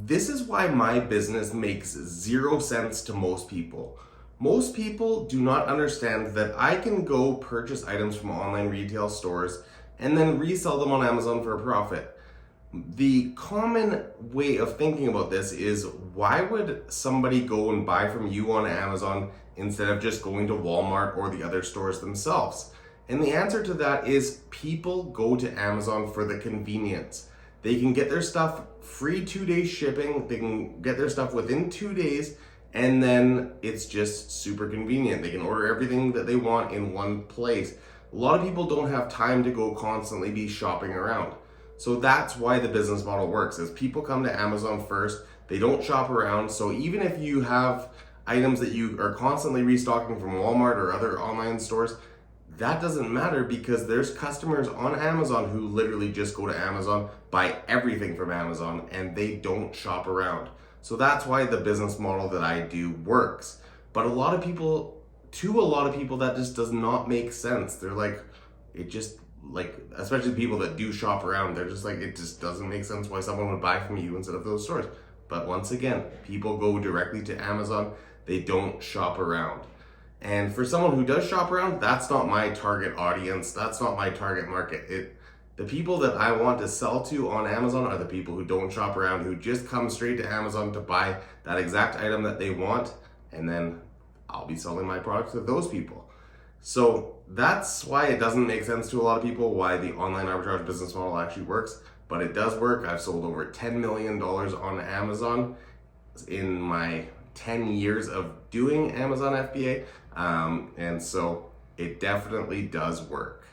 This is why my business makes 0 cents to most people. Most people do not understand that I can go purchase items from online retail stores and then resell them on Amazon for a profit. The common way of thinking about this is, why would somebody go and buy from you on Amazon instead of just going to Walmart or the other stores themselves? And the answer to that is, people go to Amazon for the convenience. They can get their stuff free 2-day shipping, they can get their stuff within 2 days, and then it's just super convenient. They can order everything that they want in one place. A lot of people don't have time to go constantly be shopping around. So that's why the business model works, is people come to Amazon first, they don't shop around. So even if you have items that you are constantly restocking from Walmart or other online stores, that doesn't matter, because there's customers on Amazon who literally just go to Amazon, buy everything from Amazon, and they don't shop around. So that's why the business model that I do works. But to a lot of people, that just does not make sense. They're like, it just, like, especially people that do shop around, they're just like, it just doesn't make sense why someone would buy from you instead of those stores. But once again, people go directly to Amazon, they don't shop around. And for someone who does shop around, that's not my target audience. That's not my target market. The people that I want to sell to on Amazon are the people who don't shop around, who just come straight to Amazon to buy that exact item that they want, and then I'll be selling my product to those people. So that's why it doesn't make sense to a lot of people why the online arbitrage business model actually works, but it does work. I've sold over $10 million on Amazon in my 10 years of doing Amazon FBA, and so it definitely does work.